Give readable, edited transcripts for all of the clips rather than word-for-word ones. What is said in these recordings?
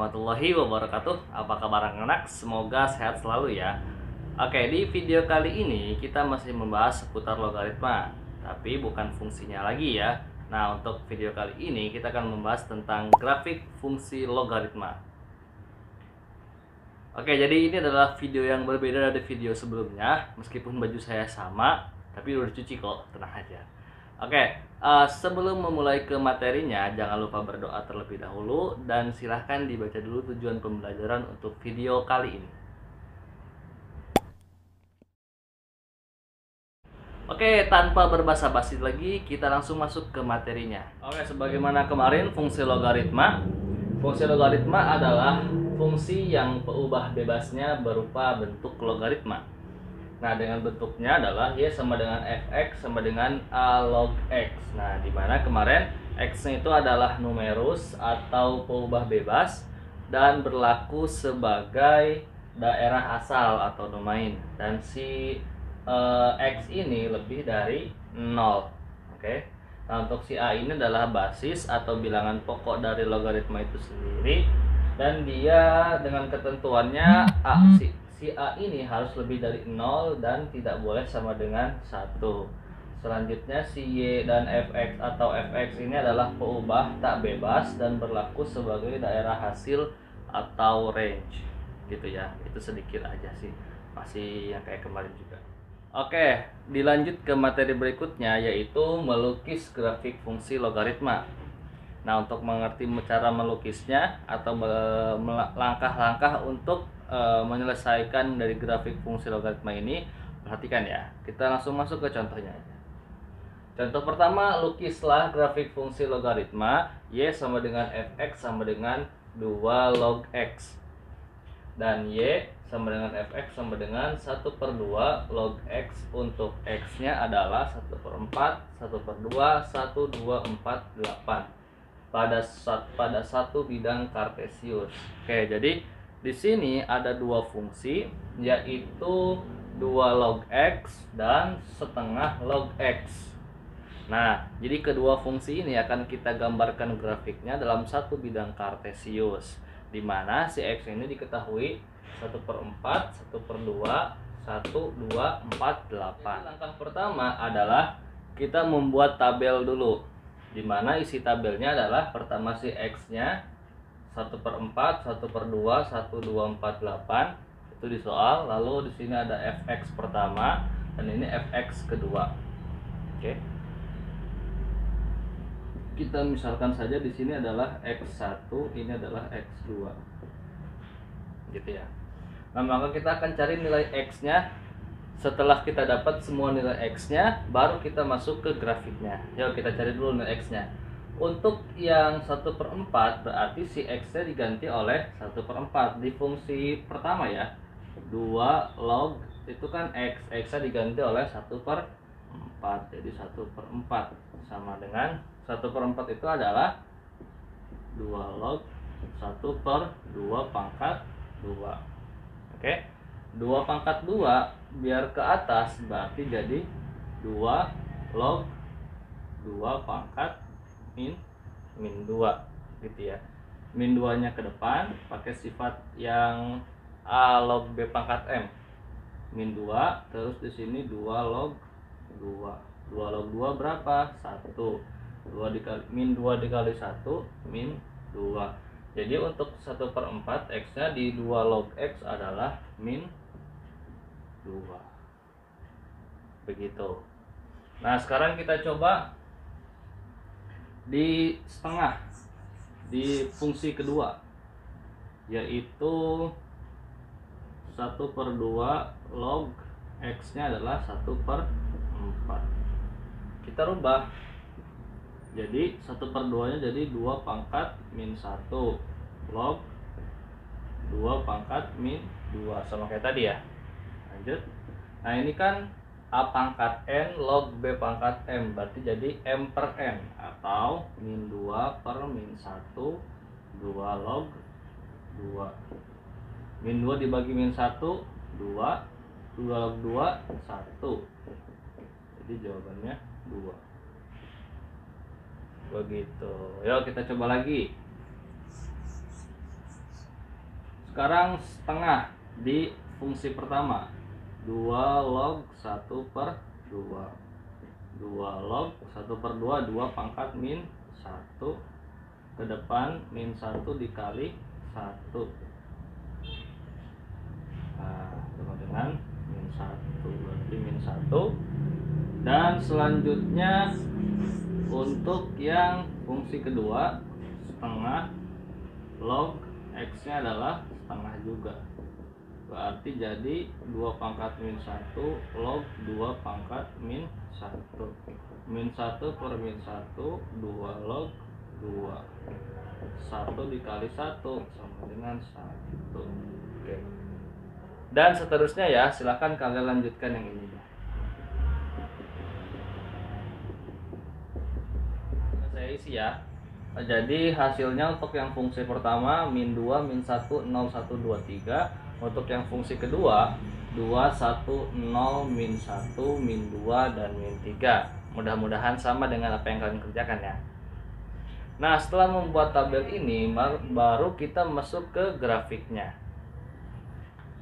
warahmatullahi wabarakatuh. Apa kabar anak-anak? Semoga sehat selalu ya. Oke, di video kali ini kita masih membahas seputar logaritma, tapi bukan fungsinya lagi ya. Nah, untuk video kali ini kita akan membahas tentang grafik fungsi logaritma. Oke, jadi ini adalah video yang berbeda dari video sebelumnya. Meskipun baju saya sama, tapi udah dicuci kok, tenang aja. Oke, sebelum memulai ke materinya, jangan lupa berdoa terlebih dahulu dan silahkan dibaca dulu tujuan pembelajaran untuk video kali ini. Oke, tanpa berbasa-basi lagi, kita langsung masuk ke materinya. Oke, sebagaimana kemarin fungsi logaritma. Fungsi logaritma adalah fungsi yang peubah bebasnya berupa bentuk logaritma. Nah, dengan bentuknya adalah y sama dengan fx sama dengan a log x. Nah, di mana kemarin x-nya itu adalah numerus atau peubah bebas dan berlaku sebagai daerah asal atau domain. Dan si x ini lebih dari 0. Oke. Nah, untuk si a ini adalah basis atau bilangan pokok dari logaritma itu sendiri. Dan dia dengan ketentuannya si A ini harus lebih dari 0 dan tidak boleh sama dengan 1. Selanjutnya si Y dan Fx atau Fx ini adalah peubah tak bebas dan berlaku sebagai daerah hasil atau range gitu ya. Itu sedikit aja sih, masih yang kayak kemarin juga. Oke, dilanjut ke materi berikutnya, yaitu melukis grafik fungsi logaritma. Nah, untuk mengerti cara melukisnya atau langkah-langkah untuk menyelesaikan dari grafik fungsi logaritma ini, perhatikan ya. Kita langsung masuk ke contohnya aja. Contoh pertama, lukislah grafik fungsi logaritma y sama dengan fx sama dengan 2 log x. Dan y sama dengan fx sama dengan 1/2 log x. Untuk x-nya adalah 1/4, 1/2, 1, 2, 4, 8. Pada satu bidang kartesius. Oke, jadi di sini ada dua fungsi, yaitu 2 log x dan setengah log x. Nah, jadi kedua fungsi ini akan kita gambarkan grafiknya dalam satu bidang kartesius, di mana si x ini diketahui 1/4, 1/2, 1, 2, 4, 8. Jadi, langkah pertama adalah kita membuat tabel dulu, di mana isi tabelnya adalah pertama si x-nya 1/4, 1/2, 1, 2, 4, 8 itu di soal. Lalu di sini ada fx pertama dan ini fx kedua. Oke. Kita misalkan saja di sini adalah x1, ini adalah x2. Gitu ya. Nah, maka kita akan cari nilai x-nya. Setelah kita dapat semua nilai x-nya, baru kita masuk ke grafiknya. Yuk kita cari dulu nilai x-nya. Untuk yang 1/4 berarti si x-nya diganti oleh 1/4 di fungsi pertama ya. 2 log itu kan x-nya diganti oleh 1/4. Jadi 1/4 sama dengan 1/4 itu adalah 2 log 1/2 pangkat 2. Oke. 2 pangkat 2 biar ke atas berarti jadi 2 log 2 pangkat min 2 gitu ya. Min 2 nya ke depan pakai sifat yang a log b pangkat m. Min 2 terus di sini 2 log 2. 2 log 2 berapa? 1. 2 dikali min 2 dikali 1 min 2. Jadi untuk 1/4 x-nya di 2 log x adalah min 2. Begitu. Nah, sekarang kita coba di setengah, di fungsi kedua, yaitu 1/2 log x-nya adalah 1/4. Kita rubah. Jadi 1/2 nya jadi 2 pangkat min 1 log 2 pangkat min 2. Sama kayak tadi ya. Lanjut. Nah, ini kan a pangkat n log b pangkat m, berarti jadi m per n atau min 2 per min 1 2 log 2. Min 2 dibagi min 1 2, 2 log 2 1. Jadi jawabannya 2. Begitu. Yuk kita coba lagi. Sekarang setengah di fungsi pertama, 2 log 1/2. 2 log 1/2, 2 pangkat min 1 ke depan, min 1 dikali 1. Nah, sama dengan min 1, berarti min 1. Dan selanjutnya untuk yang fungsi kedua, setengah log x nya adalah setengah juga, berarti jadi 2 pangkat min 1 log 2 pangkat min 1. Min 1 per min 1, 2 log 2. 1 dikali 1 sama dengan 1. Oke. Dan seterusnya ya, silahkan kalian lanjutkan yang ini. Saya isi ya. Jadi hasilnya untuk yang fungsi pertama min 2, min 1, 0, 1, 2, 3. Untuk yang fungsi kedua 2, 1, 0, min 1, min 2, dan min 3. Mudah-mudahan sama dengan apa yang kalian kerjakan ya. Nah, setelah membuat tabel ini baru kita masuk ke grafiknya.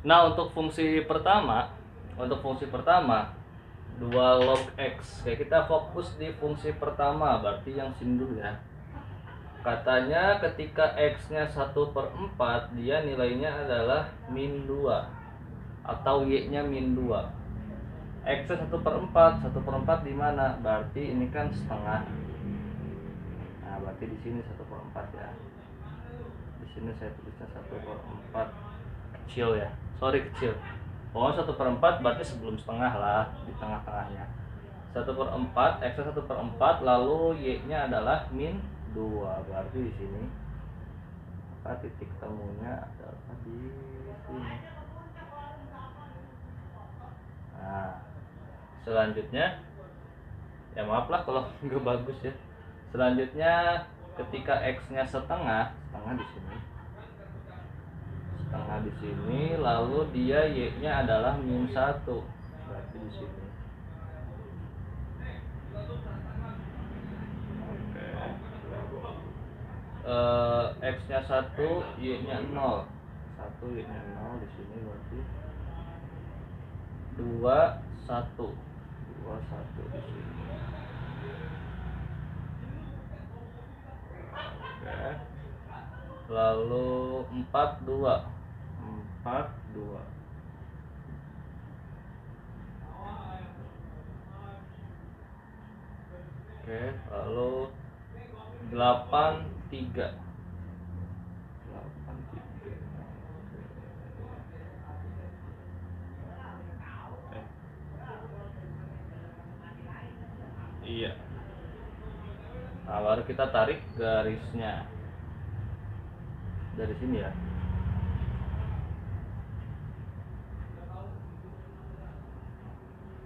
Nah, untuk fungsi pertama 2 log x. Oke, kita fokus di fungsi pertama, berarti yang sini dulu ya. Katanya ketika x-nya 1/4, dia nilainya adalah min 2 atau y-nya min 2. X-nya 1/4, 1/4 di mana? Berarti ini kan setengah. Nah, berarti di sini 1/4 ya. Di sini saya tulisnya 1/4 kecil ya. Sorry, kecil. Oh, 1/4 berarti sebelum setengah lah, di tengah-tengahnya. 1/4, x-nya 1/4, lalu y-nya adalah min 2, berarti di sini maka titik temunya adalah di sini. Nah, selanjutnya ya maaf lah kalau nggak bagus ya. Selanjutnya ketika x-nya setengah di sini. Setengah di sini, lalu dia y-nya adalah min 1, berarti di sini. X-nya 1, y-nya 0. 1, y-nya 0 di sini, berarti 2, 1. 2, 1 di sini. Oke. Lalu 4, 2. 4, 2. Oke, lalu 8, 3. 8, 3. Oke. Iya. Nah, baru kita tarik garisnya dari sini ya.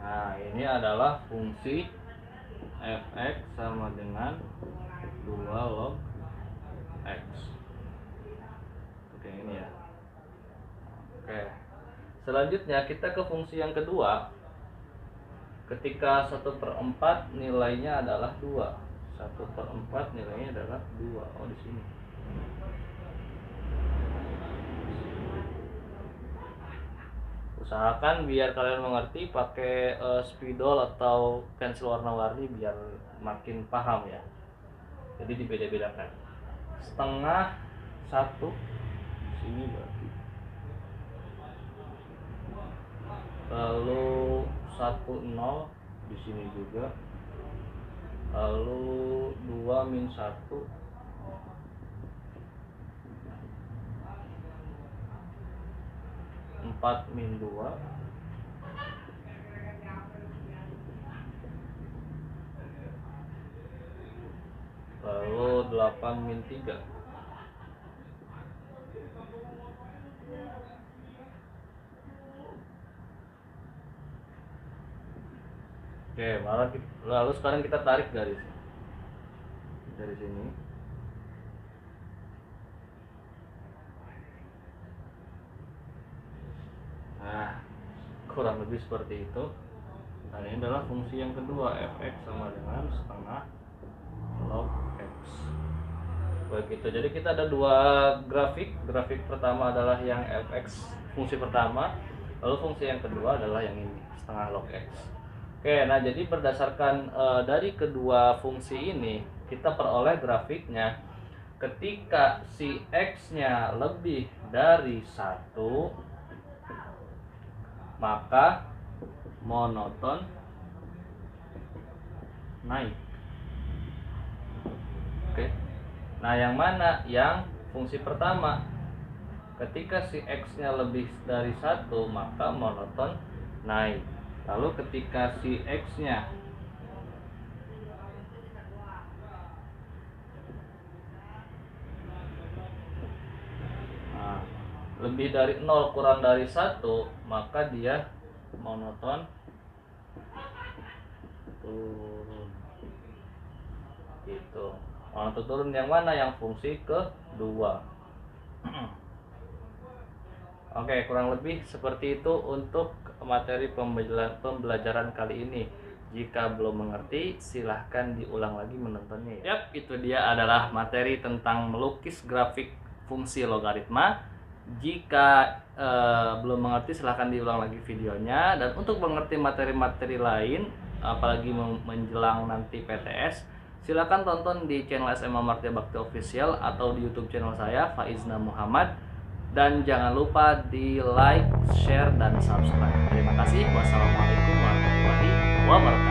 Nah, ini adalah fungsi fx sama dengan 2 log x. Oke, ini ya. Oke. Selanjutnya kita ke fungsi yang kedua. Ketika 1/4 nilainya adalah 2. 1/4 nilainya adalah 2. Oh, di sini. Usahakan biar kalian mengerti pakai spidol atau pensil warna-warni biar makin paham ya. Jadi dibeda-bedakan. Setengah 1 sini berarti. Lalu 1, 0 di sini juga. Lalu 2 min 1. 4 min 2. Lalu 8 min 3. Oke, lalu sekarang kita tarik garis dari sini. Nah, kurang lebih seperti itu. Nah, ini adalah fungsi yang kedua, fx sama dengan setengah log x. begitu. Jadi kita ada dua grafik. Grafik pertama adalah yang fx fungsi pertama, lalu fungsi yang kedua adalah yang ini, setengah log x. Oke, nah jadi berdasarkan dari kedua fungsi ini kita peroleh grafiknya ketika si x-nya lebih dari 1, maka monoton naik. Oke. Nah, yang mana yang fungsi pertama? Ketika si x-nya lebih dari 1, maka monoton naik. Lalu ketika si x-nya lebih dari 0 kurang dari 1, maka dia monoton turun. Gitu. Monoton turun yang mana? Yang fungsi kedua. Oke, kurang lebih seperti itu untuk materi pembelajaran kali ini. Jika belum mengerti, silahkan diulang lagi menontonnya. Yap, itu dia adalah materi tentang melukis grafik fungsi logaritma. Jika belum mengerti, silahkan diulang lagi videonya. Dan untuk mengerti materi-materi lain, apalagi menjelang nanti PTS, silahkan tonton di channel SMA Martia Bakti Official atau di YouTube channel saya, Faizna Muhammad. Dan jangan lupa di like, share, dan subscribe. Terima kasih. Wassalamualaikum warahmatullahi wabarakatuh.